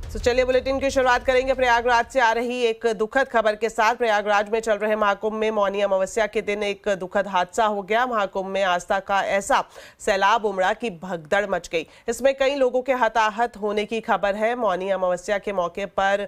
तो चलिए बुलेटिन की शुरुआत करेंगे प्रयागराज से आ रही एक दुखद खबर के साथ। प्रयागराज में चल रहे महाकुंभ में मौनी अमावस्या के दिन एक दुखद हादसा हो गया। महाकुंभ में आस्था का ऐसा सैलाब उमड़ा कि भगदड़ मच गई। इसमें कई लोगों के हताहत होने की खबर है। मौनी अमावस्या के मौके पर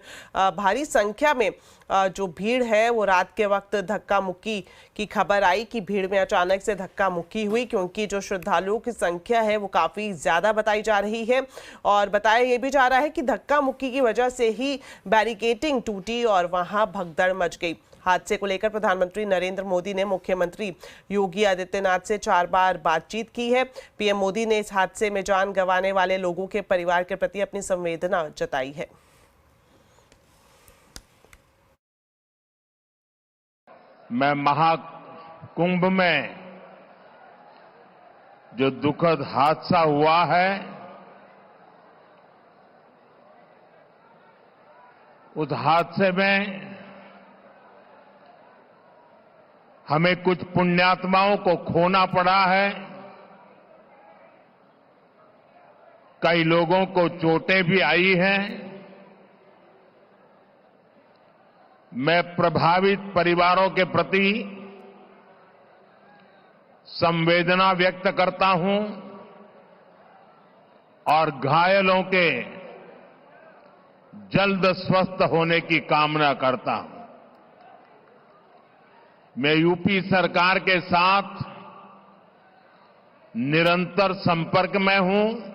भारी संख्या में जो भीड़ है वो रात के वक्त धक्का मुक्की की खबर आई कि भीड़ में अचानक से धक्का मुक्की हुई, क्योंकि जो श्रद्धालुओं की संख्या है वो काफी ज्यादा बताई जा रही है। और बताया ये भी जा रहा है कि धक्का मुक्की की वजह से ही बैरिकेडिंग टूटी और वहां भगदड़ मच गई। हादसे को लेकर प्रधानमंत्री नरेंद्र मोदी ने मुख्यमंत्री योगी आदित्यनाथ से 4 बार बातचीत की है। पीएम मोदी ने इस हादसे में जान गंवाने वाले लोगों के परिवार के प्रति अपनी संवेदना जताई है। मैं महाकुंभ में जो दुखद हादसा हुआ है उस हादसे में हमें कुछ पुण्यात्माओं को खोना पड़ा है। कई लोगों को चोटें भी आई हैं। मैं प्रभावित परिवारों के प्रति संवेदना व्यक्त करता हूं और घायलों के जल्द स्वस्थ होने की कामना करता हूं। मैं यूपी सरकार के साथ निरंतर संपर्क में हूं।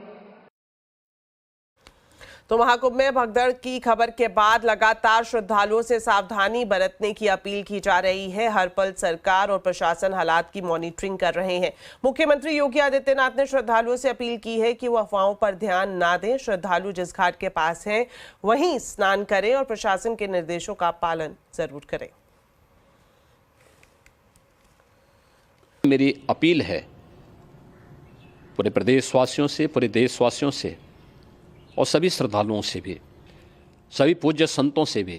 तो महाकुंभ में भगदड़ की खबर के बाद लगातार श्रद्धालुओं से सावधानी बरतने की अपील की जा रही है। हर पल सरकार और प्रशासन हालात की मॉनिटरिंग कर रहे हैं। मुख्यमंत्री योगी आदित्यनाथ ने श्रद्धालुओं से अपील की है कि वो अफवाहों पर ध्यान ना दें। श्रद्धालु जिस घाट के पास हैं वहीं स्नान करें और प्रशासन के निर्देशों का पालन जरूर करें। मेरी अपील है पूरे प्रदेशवासियों से, पूरे देशवासियों से और सभी श्रद्धालुओं से भी, सभी पूज्य संतों से भी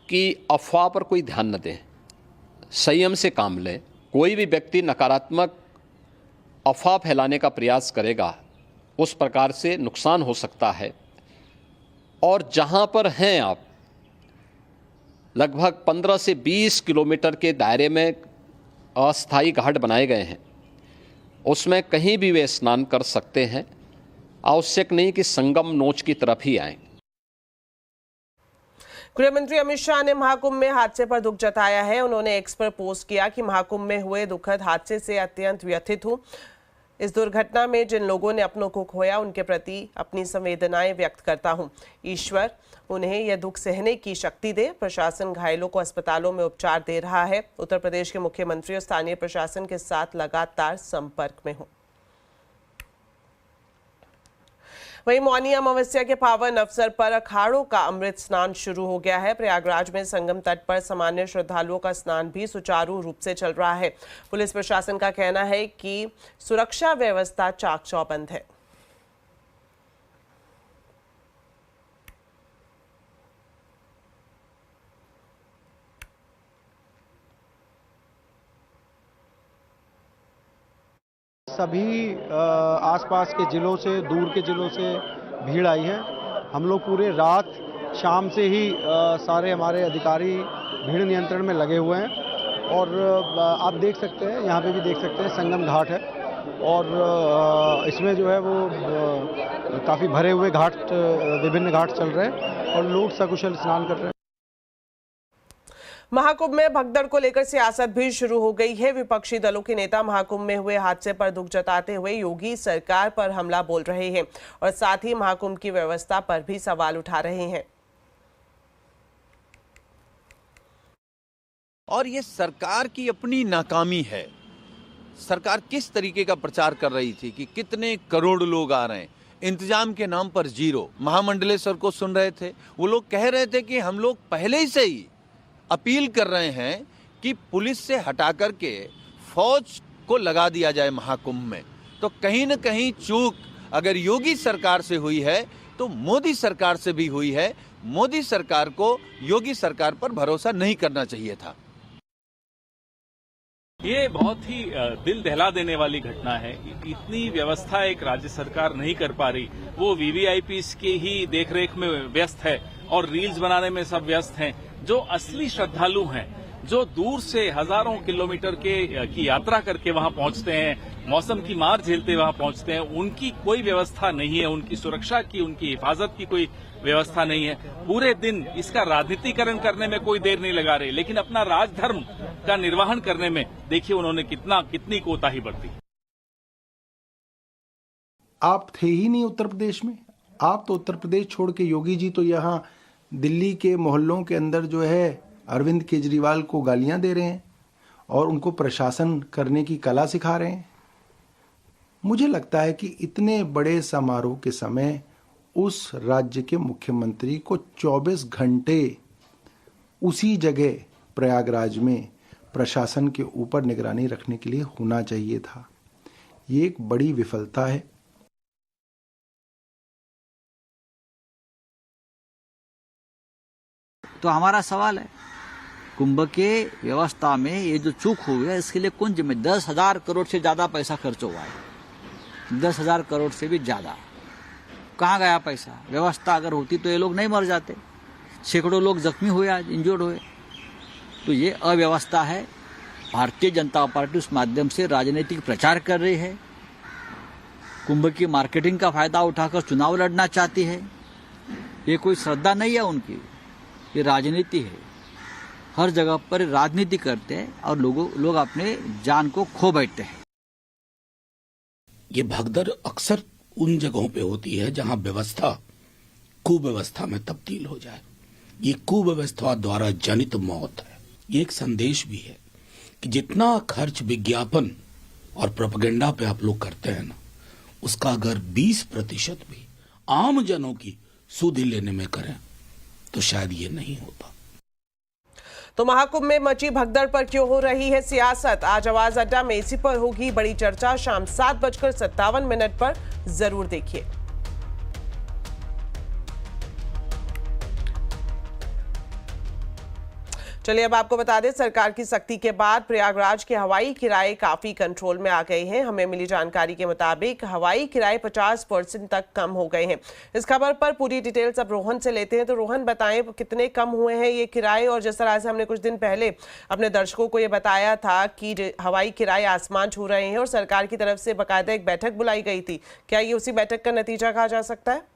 कि अफवाह पर कोई ध्यान न दें, संयम से काम लें। कोई भी व्यक्ति नकारात्मक अफवाह फैलाने का प्रयास करेगा, उस प्रकार से नुकसान हो सकता है। और जहां पर हैं आप, लगभग 15 से 20 किलोमीटर के दायरे में अस्थायी घाट बनाए गए हैं, उसमें कहीं भी वे स्नान कर सकते हैं। आवश्यक नहीं कि संगम नोच की तरफ ही आए। गृहमंत्री अमित शाह ने महाकुंभ में हादसे पर दुख जताया है। उन्होंने एक्स पर पोस्ट किया कि महाकुंभ में हुए दुखद हादसे से अत्यंत व्यथित हूं। इस दुर्घटना में जिन लोगों ने अपनों को खोया उनके प्रति अपनी संवेदनाएं व्यक्त करता हूं। ईश्वर उन्हें यह दुख सहने की शक्ति दे। प्रशासन घायलों को अस्पतालों में उपचार दे रहा है। उत्तर प्रदेश के मुख्यमंत्री और स्थानीय प्रशासन के साथ लगातार संपर्क में हूं। वहीं मौनी अमावस्या के पावन अवसर पर अखाड़ों का अमृत स्नान शुरू हो गया है। प्रयागराज में संगम तट पर सामान्य श्रद्धालुओं का स्नान भी सुचारू रूप से चल रहा है। पुलिस प्रशासन का कहना है कि सुरक्षा व्यवस्था चाक चौबंद है। सभी आसपास के जिलों से, दूर के जिलों से भीड़ आई है। हम लोग पूरे रात शाम से ही सारे हमारे अधिकारी भीड़ नियंत्रण में लगे हुए हैं। और आप देख सकते हैं, यहाँ पे भी देख सकते हैं, संगम घाट है और इसमें जो है वो काफ़ी भरे हुए घाट, विभिन्न घाट चल रहे हैं और लोग सकुशल स्नान कर रहे हैं। महाकुंभ में भगदड़ को लेकर सियासत भी शुरू हो गई है। विपक्षी दलों के नेता महाकुंभ में हुए हादसे पर दुख जताते हुए योगी सरकार पर हमला बोल रहे हैं और साथ ही महाकुंभ की व्यवस्था पर भी सवाल उठा रहे हैं। और ये सरकार की अपनी नाकामी है। सरकार किस तरीके का प्रचार कर रही थी कि कितने करोड़ लोग आ रहे हैं, इंतजाम के नाम पर जीरो। महामंडलेश्वर को सुन रहे थे, वो लोग कह रहे थे कि हम लोग पहले ही से ही अपील कर रहे हैं कि पुलिस से हटा करके फौज को लगा दिया जाए महाकुंभ में। तो कहीं न कहीं चूक अगर योगी सरकार से हुई है तो मोदी सरकार से भी हुई है। मोदी सरकार को योगी सरकार पर भरोसा नहीं करना चाहिए था। ये बहुत ही दिल दहला देने वाली घटना है। इतनी व्यवस्था एक राज्य सरकार नहीं कर पा रही, वो वीवीआईपीस की ही देखरेख में व्यस्त है और रील्स बनाने में सब व्यस्त हैं। जो असली श्रद्धालु हैं, जो दूर से हजारों किलोमीटर की यात्रा करके वहां पहुंचते हैं, मौसम की मार झेलते वहां पहुंचते हैं, उनकी कोई व्यवस्था नहीं है, उनकी सुरक्षा की, उनकी हिफाजत की कोई व्यवस्था नहीं है। पूरे दिन इसका राजनीतिकरण करने में कोई देर नहीं लगा रहे, लेकिन अपना राजधर्म का निर्वहन करने में देखिए उन्होंने कितनी कोताही बरती। आप थे ही नहीं उत्तर प्रदेश में। आप तो उत्तर प्रदेश छोड़ के, योगी जी तो यहाँ दिल्ली के मोहल्लों के अंदर जो है अरविंद केजरीवाल को गालियां दे रहे हैं और उनको प्रशासन करने की कला सिखा रहे हैं। मुझे लगता है कि इतने बड़े समारोह के समय उस राज्य के मुख्यमंत्री को 24 घंटे उसी जगह प्रयागराज में प्रशासन के ऊपर निगरानी रखने के लिए होना चाहिए था। ये एक बड़ी विफलता है। तो हमारा सवाल है, कुंभ के व्यवस्था में ये जो चूक हुई है इसके लिए कौन जिम्मेदार? 10,000 करोड़ से ज्यादा पैसा खर्च हुआ है, 10,000 करोड़ से भी ज्यादा। कहाँ गया पैसा? व्यवस्था अगर होती तो ये लोग नहीं मर जाते, सैकड़ों लोग जख्मी हुए, आज इंजर्ड हुए। तो ये अव्यवस्था है। भारतीय जनता पार्टी उस माध्यम से राजनीतिक प्रचार कर रही है, कुंभ की मार्केटिंग का फायदा उठाकर चुनाव लड़ना चाहती है। ये कोई श्रद्धा नहीं है उनकी, ये राजनीति है। हर जगह पर राजनीति करते हैं और लोग अपने जान को खो बैठते हैं। ये भगदड़ अक्सर उन जगहों पे होती है जहां व्यवस्था कुव्यवस्था में तब्दील हो जाए। ये कुव्यवस्था द्वारा जनित मौत है। ये एक संदेश भी है कि जितना खर्च विज्ञापन और प्रोपेगेंडा पे आप लोग करते हैं ना, उसका अगर 20% भी आम जनों की सुधि लेने में करें तो शायद ये नहीं होता। तो महाकुंभ में मची भगदड़ पर क्यों हो रही है सियासत? आज आवाज अड्डा में इसी पर होगी बड़ी चर्चा। शाम 7:57 पर जरूर देखिए। चलिए अब आपको बता दें, सरकार की सख्ती के बाद प्रयागराज के हवाई किराए काफी कंट्रोल में आ गए हैं। हमें मिली जानकारी के मुताबिक हवाई किराए 50% तक कम हो गए हैं। इस खबर पर पूरी डिटेल्स अब रोहन से लेते हैं। तो रोहन, बताएं कितने कम हुए हैं ये किराए, और जिस तरह से हमने कुछ दिन पहले अपने दर्शकों को ये बताया था कि हवाई किराए आसमान छू रहे हैं और सरकार की तरफ से बाकायदा एक बैठक बुलाई गई थी, क्या ये उसी बैठक का नतीजा कहा जा सकता है?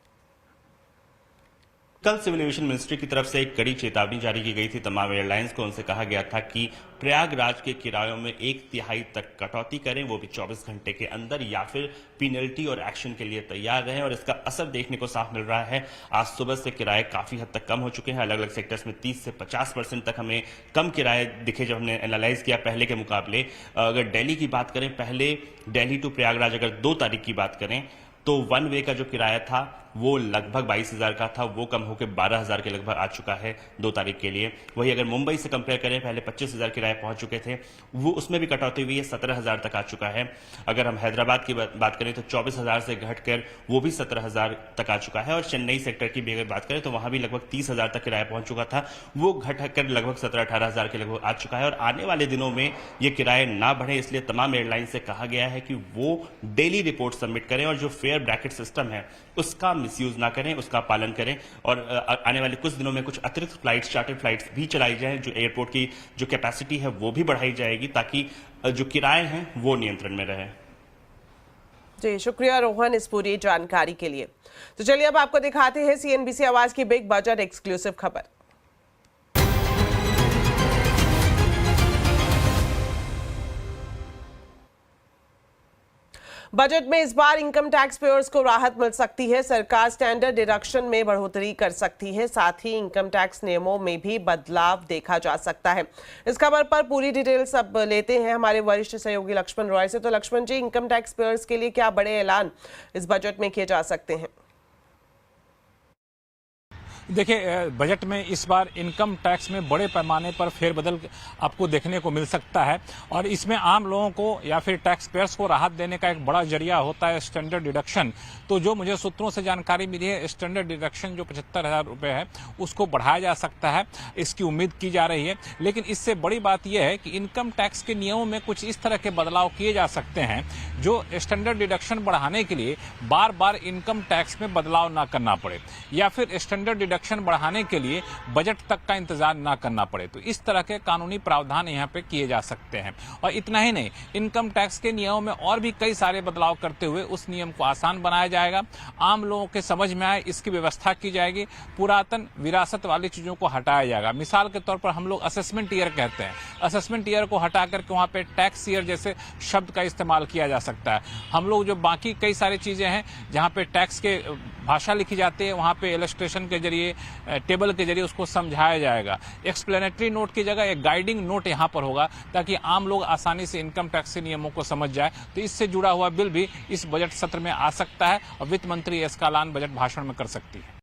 कल सिविल एविएशन मिनिस्ट्री की तरफ से एक कड़ी चेतावनी जारी की गई थी तमाम एयरलाइंस को। उनसे कहा गया था कि प्रयागराज के किरायों में 1/3 तक कटौती करें, वो भी 24 घंटे के अंदर, या फिर पेनल्टी और एक्शन के लिए तैयार रहें। और इसका असर देखने को साफ मिल रहा है। आज सुबह से किराए काफी हद तक कम हो चुके हैं। अलग अलग सेक्टर्स में 30 से 50% तक हमें कम किराए दिखे जब हमने एनालाइज किया पहले के मुकाबले। अगर दिल्ली की बात करें, पहले दिल्ली टू प्रयागराज अगर 2 तारीख की बात करें तो 1 वे का जो किराया था वो लगभग 22,000 का था, वो कम होकर 12,000 के लगभग आ चुका है 2 तारीख के लिए। वही अगर मुंबई से कंपेयर करें, पहले 25,000 किराए पहुंच चुके थे, वो उसमें भी कटौती हुई है, 17,000 तक आ चुका है। अगर हम हैदराबाद की बात करें तो 24,000 से घटकर वो भी 17,000 तक आ चुका है। और चेन्नई सेक्टर की भी अगर बात करें तो वहां भी लगभग 30,000 तक किराया पहुंच चुका था, वो घटकर लगभग 17-18,000 के लगभग आ चुका है। और आने वाले दिनों में ये किराए ना बढ़े, इसलिए तमाम एयरलाइन से कहा गया है कि वो डेली रिपोर्ट सबमिट करें और जो फेयर ब्रैकेट सिस्टम है उसका मिसयूज ना करें, उसका पालन करें। और आने वाले कुछ दिनों में कुछ अतिरिक्त फ्लाइट्स, चार्टर फ्लाइट्स भी चलाई जाएं, जो एयरपोर्ट की जो कैपेसिटी है वो भी बढ़ाई जाएगी ताकि जो किराए हैं वो नियंत्रण में रहे। जी शुक्रिया रोहन इस पूरी जानकारी के लिए। तो चलिए अब आपको दिखाते हैं सीएनबीसी आवाज की बिग बजट एक्सक्लूसिव खबर। बजट में इस बार इनकम टैक्स पेयर्स को राहत मिल सकती है। सरकार स्टैंडर्ड डिडक्शन में बढ़ोतरी कर सकती है, साथ ही इनकम टैक्स नियमों में भी बदलाव देखा जा सकता है। इस खबर पर पूरी डिटेल्स अब लेते हैं हमारे वरिष्ठ सहयोगी लक्ष्मण रॉय से। तो लक्ष्मण जी, इनकम टैक्स पेयर्स के लिए क्या बड़े ऐलान इस बजट में किए जा सकते हैं? देखिए, बजट में इस बार इनकम टैक्स में बड़े पैमाने पर फेरबदल आपको देखने को मिल सकता है और इसमें आम लोगों को या फिर टैक्स पेयर्स को राहत देने का एक बड़ा जरिया होता है स्टैंडर्ड डिडक्शन। तो जो मुझे सूत्रों से जानकारी मिली है, स्टैंडर्ड डिडक्शन जो 75,000 रुपये है उसको बढ़ाया जा सकता है, इसकी उम्मीद की जा रही है। लेकिन इससे बड़ी बात यह है कि इनकम टैक्स के नियमों में कुछ इस तरह के बदलाव किए जा सकते हैं जो स्टैंडर्ड डिडक्शन बढ़ाने के लिए बार बार इनकम टैक्स में बदलाव ना करना पड़े या फिर स्टैंडर्ड डिडक्शन बढ़ाने के लिए बजट तक का इंतजार ना करना पड़े। तो इस तरह के कानूनी प्रावधान यहाँ पे किए जा सकते हैं। और इतना ही नहीं, इनकम टैक्स के नियमों में और भी कई सारे बदलाव करते हुए उस नियम को आसान बनाया जाएगा, आम लोगों के समझ में आए इसकी व्यवस्था की जाएगी, पुरातन विरासत वाली चीजों को हटाया जाएगा। मिसाल के तौर पर हम लोग असेसमेंट ईयर कहते हैं, असेसमेंट ईयर को हटा करके वहाँ पे टैक्स ईयर जैसे शब्द का इस्तेमाल किया जा सकता है। हम लोग जो बाकी कई सारी चीजें हैं जहाँ पे टैक्स के भाषा लिखी जाती है वहाँ पे इलस्ट्रेशन के जरिए, टेबल के जरिए उसको समझाया जाएगा। एक्सप्लेनेटरी नोट की जगह एक गाइडिंग नोट यहाँ पर होगा ताकि आम लोग आसानी से इनकम टैक्स के नियमों को समझ जाए। तो इससे जुड़ा हुआ बिल भी इस बजट सत्र में आ सकता है और वित्त मंत्री इसका ऐलान बजट भाषण में कर सकती है।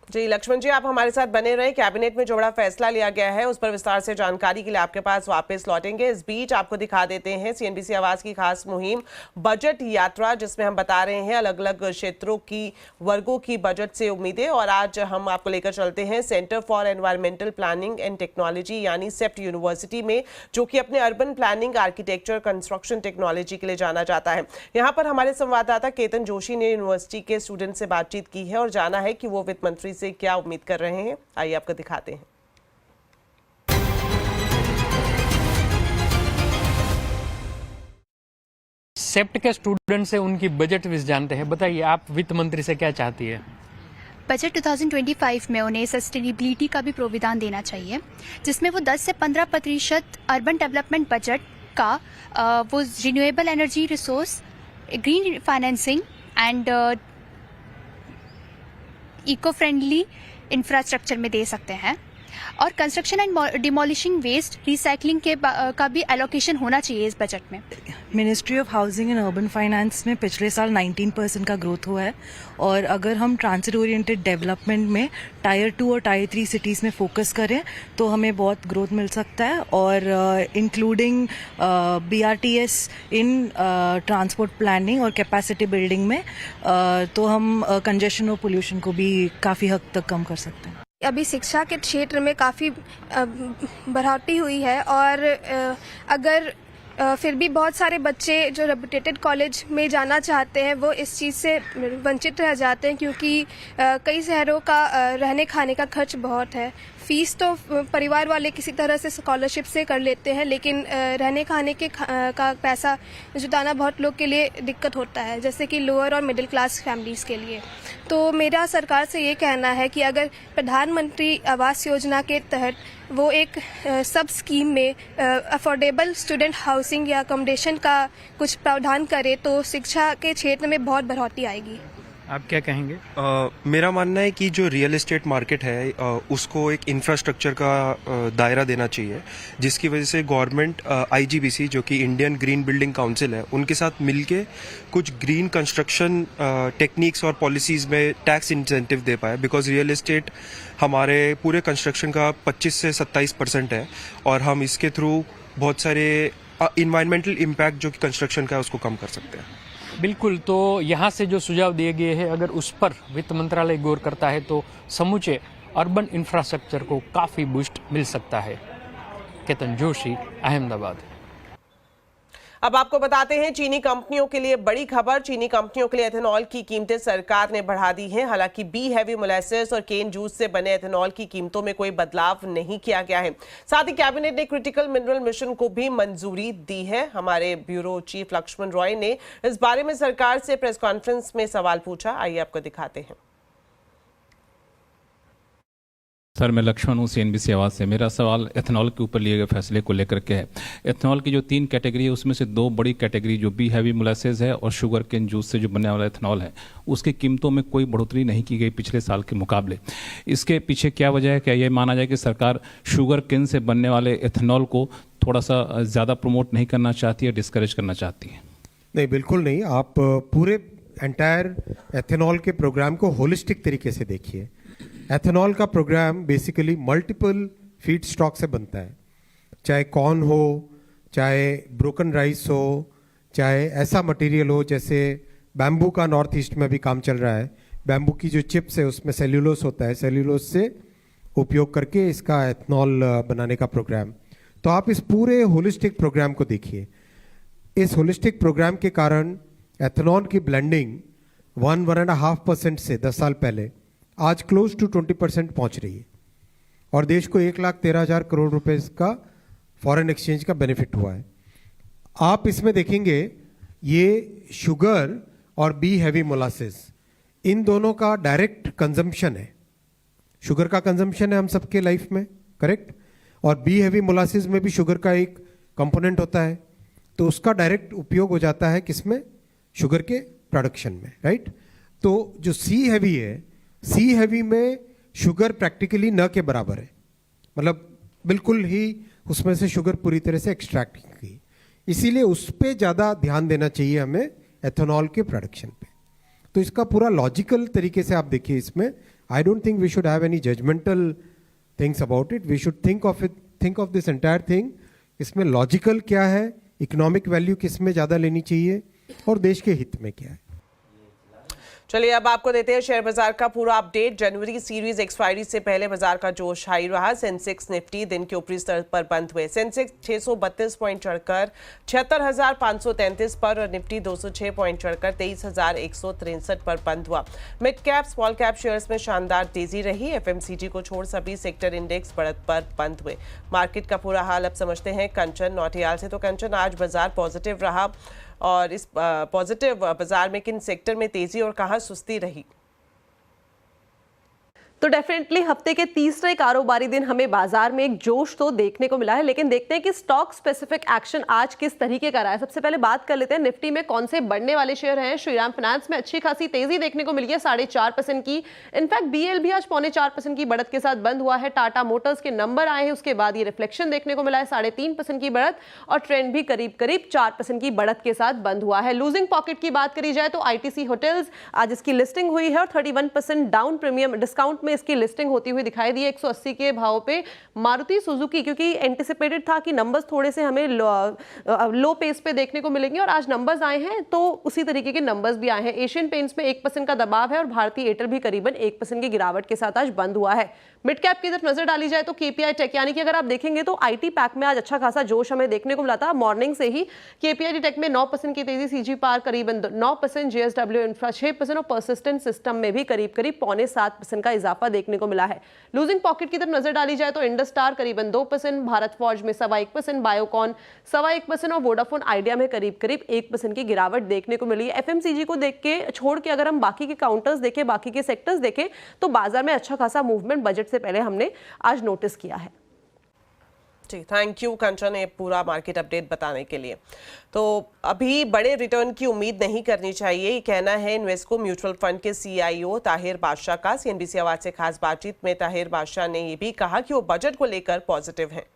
जी लक्ष्मण जी, आप हमारे साथ बने रहे। कैबिनेट में जो बड़ा फैसला लिया गया है उस पर विस्तार से जानकारी के लिए आपके पास वापस लौटेंगे। इस बीच आपको दिखा देते हैं सीएनबीसी आवाज की खास मुहिम बजट यात्रा, जिसमें हम बता रहे हैं अलग अलग क्षेत्रों की, वर्गों की बजट से उम्मीदें। और आज हम आपको लेकर चलते हैं centre for environmental planning and technology यानी सेप्ट यूनिवर्सिटी में, जो कि अपने urban planning, architecture, construction technology के लिए जाना जाता है। यहाँ पर हमारे संवाददाता केतन जोशी ने यूनिवर्सिटी के स्टूडेंट से बातचीत की है और जाना है कि वो वित्त मंत्री से क्या उम्मीद कर रहे हैं। आइए आपको दिखाते हैं। सेप्ट के स्टूडेंट से उनकी बजट विश जानते हैं। बताइए, आप वित्त मंत्री से क्या चाहती है? बजट 2025 में उन्हें सस्टेनेबिलिटी का भी प्रोविधान देना चाहिए, जिसमें वो 10 से 15% अर्बन डेवलपमेंट बजट का वो renewable energy resource, green financing and eco friendly infrastructure में दे सकते हैं। और construction and demolishing waste recycling के का भी एलोकेशन होना चाहिए इस बजट में। Ministry of housing and urban finance में पिछले साल 19% का ग्रोथ हुआ है और अगर हम ट्रांजिट ओरिएंटेड डेवलपमेंट में टायर 2 और टायर 3 सिटीज़ में फोकस करें तो हमें बहुत ग्रोथ मिल सकता है। और इंक्लूडिंग BRTS इन ट्रांसपोर्ट प्लानिंग और कैपेसिटी बिल्डिंग में तो हम कंजेशन और पोल्यूशन को भी काफ़ी हद तक कम कर सकते हैं। अभी शिक्षा के क्षेत्र में काफ़ी बढ़ोतरी हुई है और अगर फिर भी बहुत सारे बच्चे जो रेपुटेटेड कॉलेज में जाना चाहते हैं वो इस चीज़ से वंचित रह जाते हैं, क्योंकि कई शहरों का रहने खाने का खर्च बहुत है। फीस तो परिवार वाले किसी तरह से स्कॉलरशिप से कर लेते हैं, लेकिन रहने खाने के का पैसा जुटाना बहुत लोग के लिए दिक्कत होता है, जैसे कि लोअर और मिडिल क्लास फैमिलीज़ के लिए। तो मेरा सरकार से ये कहना है कि अगर प्रधानमंत्री आवास योजना के तहत वो एक सब स्कीम में अफोर्डेबल स्टूडेंट हाउसिंग या अकोमोडेशन का कुछ प्रावधान करे तो शिक्षा के क्षेत्र में बहुत बढ़ोतरी आएगी। आप क्या कहेंगे? मेरा मानना है कि जो रियल एस्टेट मार्केट है उसको एक इंफ्रास्ट्रक्चर का दायरा देना चाहिए, जिसकी वजह से गवर्नमेंट IGBC जो कि इंडियन ग्रीन बिल्डिंग काउंसिल है उनके साथ मिलके कुछ ग्रीन कंस्ट्रक्शन टेक्निक्स और पॉलिसीज में टैक्स इंसेंटिव दे पाए। बिकॉज रियल एस्टेट हमारे पूरे कंस्ट्रक्शन का 25 से 27% है और हम इसके थ्रू बहुत सारे इन्वायरमेंटल इम्पैक्ट जो कि कंस्ट्रक्शन का है उसको कम कर सकते हैं। बिल्कुल, तो यहाँ से जो सुझाव दिए गए हैं अगर उस पर वित्त मंत्रालय गौर करता है तो समूचे अर्बन इंफ्रास्ट्रक्चर को काफ़ी बूस्ट मिल सकता है। केतन जोशी, अहमदाबाद। अब आपको बताते हैं चीनी कंपनियों के लिए बड़ी खबर। चीनी कंपनियों के लिए एथेनॉल की कीमतें सरकार ने बढ़ा दी हैं। हालांकि बी हैवी मोलेसेस और केन जूस से बने एथेनॉल की कीमतों में कोई बदलाव नहीं किया गया है। साथ ही कैबिनेट ने क्रिटिकल मिनरल मिशन को भी मंजूरी दी है। हमारे ब्यूरो चीफ लक्ष्मण रॉय ने इस बारे में सरकार से प्रेस कॉन्फ्रेंस में सवाल पूछा। आइए आपको दिखाते हैं। सर, मैं लक्ष्मण हूँ CNBC आवाज़ से। मेरा सवाल एथेनॉल के ऊपर लिए गए फैसले को लेकर के है। एथेनॉल की जो 3 कैटेगरी है उसमें से 2 बड़ी कैटेगरी जो बी हैवी मोलेसेस है और शुगर केन जूस से जो बनने वाला एथेनॉल है उसकी कीमतों में कोई बढ़ोतरी नहीं की गई पिछले साल के मुकाबले। इसके पीछे क्या वजह है? क्या ये माना जाए कि सरकार शुगर केन से बनने वाले एथेनॉल को थोड़ा सा ज़्यादा प्रमोट नहीं करना चाहती है, डिस्करेज करना चाहती है? नहीं, बिल्कुल नहीं। आप पूरे एंटायर एथेनॉल के प्रोग्राम को होलिस्टिक तरीके से देखिए। एथेनॉल का programme basically multiple feed stock से बनता है, चाहे कॉर्न हो, चाहे ब्रोकन राइस हो, चाहे ऐसा मटेरियल हो जैसे बैम्बू का नॉर्थ ईस्ट में भी काम चल रहा है। बैम्बू की जो चिप्स है उसमें सेल्यूलोस होता है, सेल्यूलोस से उपयोग करके इसका एथेनॉल बनाने का प्रोग्राम। तो आप इस पूरे होलिस्टिक प्रोग्राम को देखिए। इस होलिस्टिक प्रोग्राम के कारण एथेनॉल की ब्लेंडिंग 1.5% से 10 साल पहले आज क्लोज टू 20% पहुंच रही है और देश को 1,13,000 करोड़ रुपए का फॉरेन एक्सचेंज का बेनिफिट हुआ है। आप इसमें देखेंगे ये शुगर और बी हैवी मोलासेस, इन दोनों का डायरेक्ट कंजम्पशन है। शुगर का कंजम्पशन है हम सबके लाइफ में, करेक्ट, और बी हैवी मोलासेस में भी शुगर का एक कंपोनेंट होता है, तो उसका डायरेक्ट उपयोग हो जाता है किसमें, शुगर के प्रोडक्शन में, राइट। तो जो सी हैवी है, सी हैवी में शुगर प्रैक्टिकली न के बराबर है, मतलब बिल्कुल ही उसमें से शुगर पूरी तरह से एक्सट्रैक्ट की, इसीलिए उस पर ज़्यादा ध्यान देना चाहिए हमें एथेनॉल के प्रोडक्शन पे। तो इसका पूरा लॉजिकल तरीके से आप देखिए इसमें। I don't think we should have any judgemental things about it, we should think of this entire thing. इसमें लॉजिकल क्या है, इकोनॉमिक वैल्यू किस में ज़्यादा लेनी चाहिए और देश के हित में क्या है। चलिए अब आपको देते हैं शेयर बाजार का पूरा अपडेट। जनवरी सीरीज एक्सपायरी से पहले बाजार का जोश हाई रहा। सेंसेक्स निफ्टी दिन के ऊपरी स्तर पर बंद हुए। सेंसेक्स 632 पॉइंट चढ़कर 76,533 पर और निफ्टी 206 पॉइंट चढ़कर 23,163 पर बंद हुआ। Mid cap small cap shares में शानदार तेजी रही। एफएमसीजी को छोड़ सभी सेक्टर इंडेक्स बढ़त पर बंद हुए। मार्केट का पूरा हाल अब समझते हैं कंचन नौटियाल से। तो कंचन, आज बाजार पॉजिटिव रहा और इस पॉजिटिव बाजार में किन सेक्टर में तेजी और कहां सुस्ती रही? तो डेफिनेटली हफ्ते के तीसरे कारोबारी दिन हमें बाजार में एक जोश तो देखने को मिला है, लेकिन देखते हैं कि स्टॉक स्पेसिफिक एक्शन आज किस तरीके का रहा है। सबसे पहले बात कर लेते हैं निफ्टी में कौन से बढ़ने वाले शेयर हैं। श्रीराम फाइनेंस में अच्छी खासी तेजी देखने को मिली है, 4.5% की। इनफैक्ट बीएल भी आज 4.25% की बढ़त के साथ बंद हुआ है। टाटा मोटर्स के नंबर आए हैं, उसके बाद ये रिफ्लेक्शन देखने को मिला है, 3.5% की बढ़त, और ट्रेंड भी करीब 4% की बढ़त के साथ बंद हुआ है। लूजिंग पॉकेट की बात करी जाए तो आईटीसी होटल्स, आज इसकी लिस्टिंग हुई है और 31% डाउन प्रीमियम डिस्काउंट में इसकी लिस्टिंग होती हुई दिखाई दी है 180 के भाव पे। मारुति सुजुकी, क्योंकि एंटिसिपेटेड था कि नंबर्स थोड़े से हमें लो पेस पे देखने को मिलेंगे और आज नंबर्स आए हैं तो उसी तरीके के नंबर्स भी आए हैं। एशियन पेंट्स में 1% का दबाव है और भारतीय एयरटेल भी करीबन 1% की गिरावट के साथ आज बंद हुआ है। मिड कैप की तरफ नजर डाली जाए तो केपीआई टेक, यानी कि अगर आप देखेंगे तो आईटी पैक में आज अच्छा खासा जोश हमें देखने को मिला था। मॉर्निंग से ही केपीआई टेक में 9% की तेजी, सीजी पार करीबन 9%, जेएसडब्ल्यू इंफ्रा 6% और परसिस्टेंट सिस्टम में भी करीब 7% का इजाफा देखने को मिला है। लूजिंग पॉकेट की तरफ नजर डाली जाए तो इंडस स्टार करीबन 2%, भारत फॉर्ज में 1.25%, बायोकॉन 1.25% और वोडाफोन आइडिया में करीब 1% की गिरावट देखने को मिली है। एफएमसीजी को देख के छोड़ के अगर हम बाकी के काउंटर्स देखें, बाकी के सेक्टर्स देखें तो बाजार में अच्छा खासा मूवमेंट बजट से पहले हमने आज नोटिस किया है। जी, थैंक यू कंचन, ये पूरा मार्केट अपडेट बताने के लिए। तो अभी बड़े रिटर्न की उम्मीद नहीं करनी चाहिए, ये कहना है इन्वेस्को म्यूचुअल फंड के सीईओ ताहिर बादशाह का। सीएनबीसी आवाज से खास बातचीत में ताहिर बादशाह ने ये भी कहा कि वो बजट को लेकर पॉजिटिव हैं।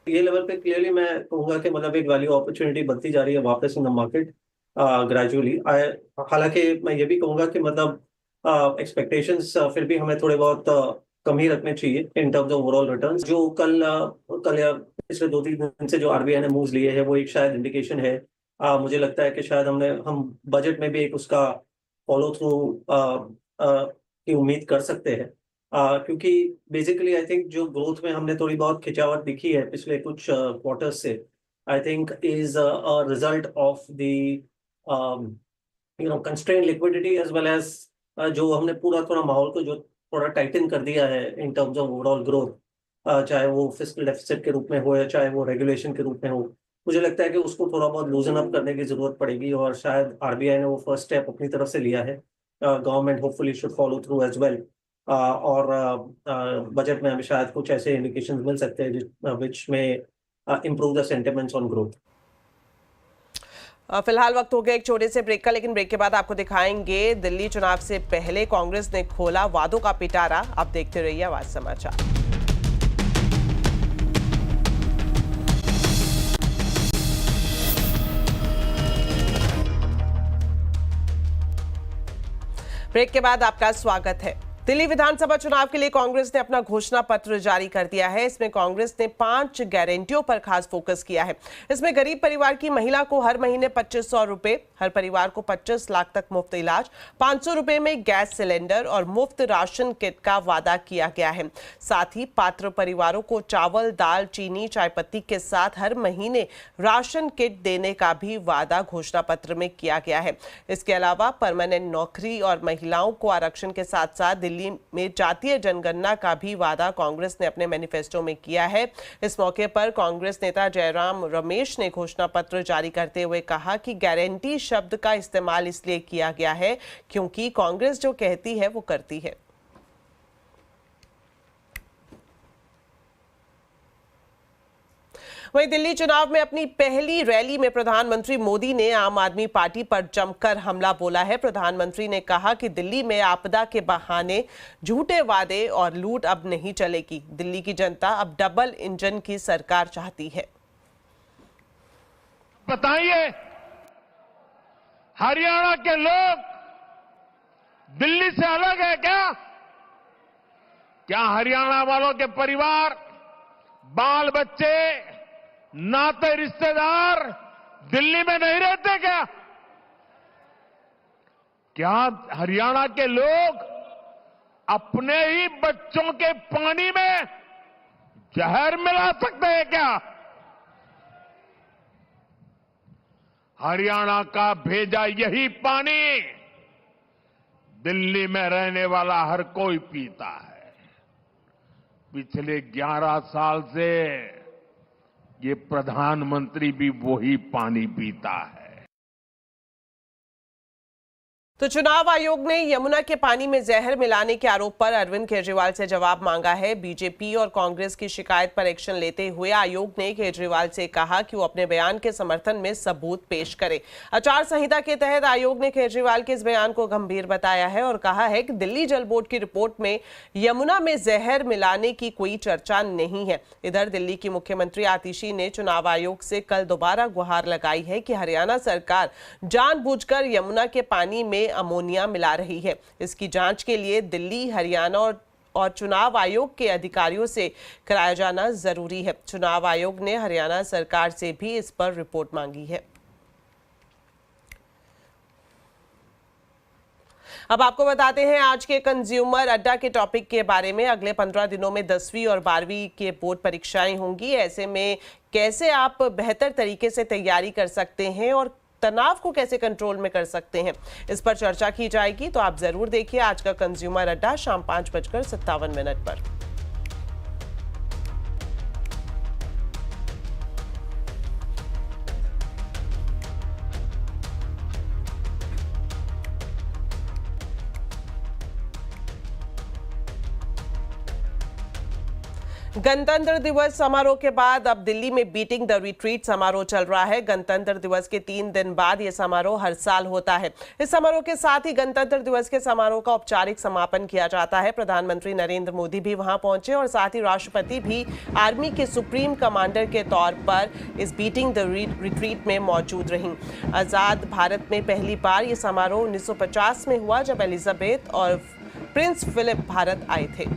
ये लेवल पे क्लियरली मैं कहूँगा कि मतलब एक वैल्यू अपॉर्चुनिटी बनती जा रही है वापस इन द मार्केट ग्रेजुअली। हालांकि मैं ये भी कहूँगा कि मतलब एक्सपेक्टेशंस फिर भी हमें थोड़े बहुत कम ही रखने चाहिए in terms of overall returns. जो कल या पिछले 2-3 दिन से जो आरबीआई ने मूव्स लिए हैं वो एक शायद इंडिकेशन है। मुझे लगता है कि शायद हम बजट में भी एक उसका फॉलो थ्रू की उम्मीद कर सकते हैं, क्योंकि बेसिकली आई थिंक जो ग्रोथ में हमने थोड़ी बहुत खिंचावट दिखी है पिछले कुछ क्वार्टर्स से, I think is a result of the constrained liquidity as well as जो हमने पूरा थोड़ा माहौल को जो थोड़ा टाइटन कर दिया है in terms of overall growth, चाहे वो फिस्कल डेफिसिट के रूप में हो या चाहे वो रेगुलेशन के रूप में हो। मुझे लगता है कि उसको थोड़ा बहुत लूजन अप करने की जरूरत पड़ेगी और शायद आरबीआई ने वो फर्स्ट स्टेप अपनी तरफ से लिया है। Government hopefully should follow through as well, और बजट में हमें शायद कुछ ऐसे इंडिकेशन मिल सकते हैं विच में improve the sentiments on growth. फिलहाल वक्त हो गया एक छोटे से ब्रेक का, लेकिन ब्रेक के बाद आपको दिखाएंगे दिल्ली चुनाव से पहले कांग्रेस ने खोला वादों का पिटारा। आप देखते रहिए आवाज समाचार। ब्रेक के बाद आपका स्वागत है। दिल्ली विधानसभा चुनाव के लिए कांग्रेस ने अपना घोषणा पत्र जारी कर दिया है। इसमें कांग्रेस ने 5 गारंटियों पर खास फोकस किया है। इसमें गरीब परिवार की महिला को हर महीने 2500 रुपए, हर परिवार को 25 लाख तक मुफ्त इलाज, 500 रुपए में गैस सिलेंडर और मुफ्त राशन किट का वादा किया गया है। साथ ही पात्र परिवारों को चावल, दाल, चीनी, चाय पत्ती के साथ हर महीने राशन किट देने का भी वादा घोषणा पत्र में किया गया है। इसके अलावा परमानेंट नौकरी और महिलाओं को आरक्षण के साथ साथ दिल्ली में जातीय जनगणना का भी वादा कांग्रेस ने अपने मैनिफेस्टो में किया है। इस मौके पर कांग्रेस नेता जयराम रमेश ने घोषणा पत्र जारी करते हुए कहा कि गारंटी शब्द का इस्तेमाल इसलिए किया गया है क्योंकि कांग्रेस जो कहती है वो करती है। वहीं दिल्ली चुनाव में अपनी पहली रैली में प्रधानमंत्री मोदी ने आम आदमी पार्टी पर जमकर हमला बोला है। प्रधानमंत्री ने कहा कि दिल्ली में आपदा के बहाने झूठे वादे और लूट अब नहीं चलेगी। दिल्ली की जनता अब डबल इंजन की सरकार चाहती है। बताइए, हरियाणा के लोग दिल्ली से अलग है क्या? क्या हरियाणा वालों के परिवार, बाल बच्चे, नाते रिश्तेदार दिल्ली में नहीं रहते क्या? क्या हरियाणा के लोग अपने ही बच्चों के पानी में जहर मिला सकते हैं क्या? हरियाणा का भेजा यही पानी दिल्ली में रहने वाला हर कोई पीता है। पिछले 11 साल से ये प्रधानमंत्री भी वही पानी पीता है। तो चुनाव आयोग ने यमुना के पानी में जहर मिलाने के आरोप पर अरविंद केजरीवाल से जवाब मांगा है। बीजेपी और कांग्रेस की शिकायत पर एक्शन लेते हुए आयोग ने केजरीवाल से कहा कि वो अपने बयान के समर्थन में सबूत पेश करे। आचार संहिता के तहत आयोग ने केजरीवाल के इस बयान को गंभीर बताया है और कहा है कि दिल्ली जल बोर्ड की रिपोर्ट में यमुना में जहर मिलाने की कोई चर्चा नहीं है। इधर दिल्ली की मुख्यमंत्री आतिशी ने चुनाव आयोग से कल दोबारा गुहार लगाई है कि हरियाणा सरकार जानबूझकर यमुना के पानी में अमोनिया मिला रही है। इसकी जांच के लिए दिल्ली, हरियाणा और चुनाव आयोग के अधिकारियों से कराया जाना जरूरी है। चुनाव आयोग ने हरियाणा सरकार से भी इस पर रिपोर्ट मांगी है। अब आपको बताते हैं आज के कंज्यूमर अड्डा के टॉपिक के बारे में। अगले 15 दिनों में 10वीं और 12वीं के बोर्ड परीक्षाएं होंगी। ऐसे में कैसे आप बेहतर तरीके से तैयारी कर सकते हैं और तनाव को कैसे कंट्रोल में कर सकते हैं, इस पर चर्चा की जाएगी। तो आप जरूर देखिए आज का कंज्यूमर अड्डा शाम 5:57 पर। गणतंत्र दिवस समारोह के बाद अब दिल्ली में बीटिंग द रिट्रीट समारोह चल रहा है। गणतंत्र दिवस के 3 दिन बाद यह समारोह हर साल होता है। इस समारोह के साथ ही गणतंत्र दिवस के समारोह का औपचारिक समापन किया जाता है। प्रधानमंत्री नरेंद्र मोदी भी वहां पहुंचे और साथ ही राष्ट्रपति भी आर्मी के सुप्रीम कमांडर के तौर पर इस बीटिंग द रिट्रीट में मौजूद रहीं। आजाद भारत में पहली बार यह समारोह 1950 में हुआ जब एलिजाबेथ और प्रिंस फिलिप भारत आए थे।